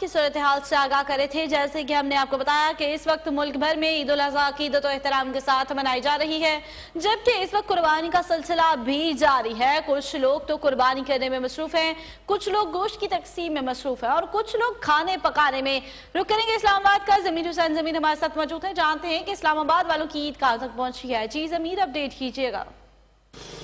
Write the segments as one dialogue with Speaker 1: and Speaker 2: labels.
Speaker 1: की सूरत-ए-हाल से आगाह करे थे। जैसे कि हमने आपको बताया कि इस वक्त मुल्क भर में ईद उल अज़हा अक़ीदत और एहतराम के साथ मनाई जा रही है, जबकि इस वक्त कुर्बानी का सिलसिला भी जारी है। कुछ लोग तो कुर्बानी करने में मसरूफ हैं, कुछ लोग गोश्त की तकसीम में मसरूफ हैं और कुछ लोग खाने पकाने में। रुक करेंगे इस्लामाबाद का। ज़मीर हुसैन ज़मीर हमारे साथ मौजूद हैं, जानते हैं कि इस्लामाबाद वालों की ईद कहाँ तक पहुंची है। जी ज़मीर, अपडेट कीजिएगा।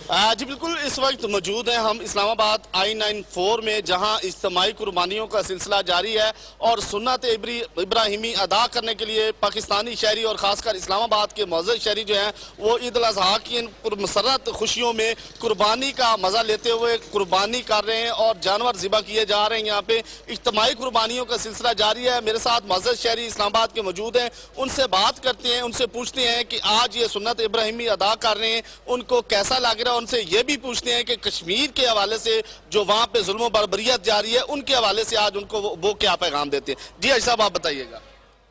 Speaker 2: जी बिल्कुल, इस वक्त मौजूद हैं हम इस्लामाबाद I-94 में, जहां इज्तिमाई कुर्बानियों का सिलसिला जारी है और सुन्नत इब्राहिमी अदा करने के लिए पाकिस्तानी शहरी और ख़ासकर इस्लामाबाद के मुअज़्ज़ज़ शहरी जो हैं वो ईद उल अज़हा की पुरमसरत खुशियों में कुर्बानी का मज़ा लेते हुए कुर्बानी कर रहे हैं और जानवर ज़िबा किए जा रहे हैं। यहाँ पे इज्तिमाई कुर्बानियों का सिलसिला जारी है। मेरे साथ मुअज़्ज़ज़ शहरी इस्लामाबाद के मौजूद हैं, उनसे बात करते हैं, उनसे पूछते हैं कि आज ये सुन्नत इब्राहिमी अदा कर रहे हैं, उनको कैसा लग रहा है। उनसे ये भी पूछते हैं कि कश्मीर के हवाले से जो वहाँ पे जुल्म बर्बरियत जारी है, उनके हवाले से आज उनको वो क्या पैगाम देते हैं। जी साहब, आप बताइएगा।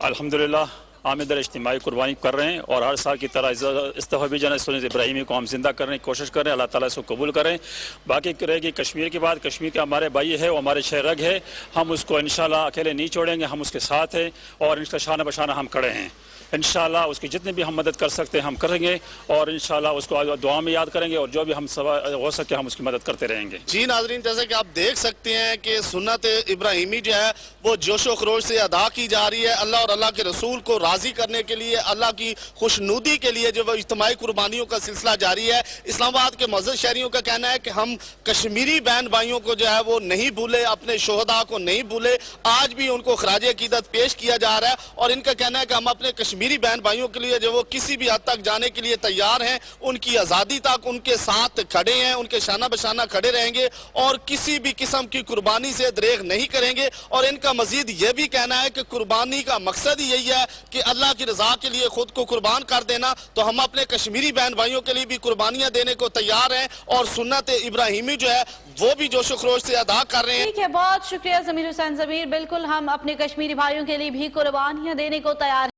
Speaker 3: अल्हम्दुलिल्लाह आमिदर इज्तिमाई कुर्बानी कर रहे हैं और हर साल की तरह इस दफ़ा भी जन सुन्नत इब्राहिमी को हम जिंदा करने की कोशिश कर रहे हैं। अल्लाह ताला इसको कबूल करें। बाकी रहेगी कश्मीर की बात। कश्मीर के हमारे भाई है, वो हमारे शहरग है, हम उसको इंशाल्लाह अकेले नहीं छोड़ेंगे, हम उसके साथ हैं और इसका शाना बशाना हम खड़े हैं। इंशाल्लाह उसकी जितनी भी हम मदद कर सकते हैं हम करेंगे और इंशाल्लाह उसको दुआ में याद करेंगे और जो भी हम हो सके हम उसकी मदद करते रहेंगे।
Speaker 2: जी नाज़रीन, जैसे कि आप देख सकते हैं कि सुन्नत इब्राहिमी जो है वो जोशो खरोश से अदा की जा रही है। अल्लाह और अल्लाह के रसूल को राज़ी करने के लिए, अल्लाह की खुशनुदी के लिए जो वो इज्तिमाई कुर्बानियों का सिलसिला जारी है। इस्लामाबाद के मुअज़्ज़ज़ शहरियों का कहना है कि हम कश्मीरी बहन भाइयों को जो है वो नहीं भूले, अपने शोहदा को नहीं भूले, आज भी उनको खराज अक़ीदत पेश किया जा रहा है और इनका कहना है कि हम अपने कश्मीरी बहन भाइयों के लिए जो वो किसी भी हद तक जाने के लिए तैयार हैं, उनकी आज़ादी तक उनके साथ खड़े हैं, उनके शाना बशाना खड़े रहेंगे और किसी भी किस्म की कुर्बानी से दरेग नहीं करेंगे। और इनका मजीद ये भी कहना है कि कुर्बानी का मकसद ही यही है कि अल्लाह की रजा के लिए खुद को कुर्बान कर देना। तो हम अपने कश्मीरी बहन भाइयों के लिए भी कुर्बानियां देने को तैयार हैं और सुन्नत इब्राहिमी जो है वो भी जोशो खरोश से अदा कर रहे हैं।
Speaker 1: ठीक है, बहुत शुक्रिया ज़मीर हुसैन ज़मीर। बिल्कुल, हम अपने कश्मीरी भाइयों के लिए भी कुर्बानियां देने को तैयार हैं।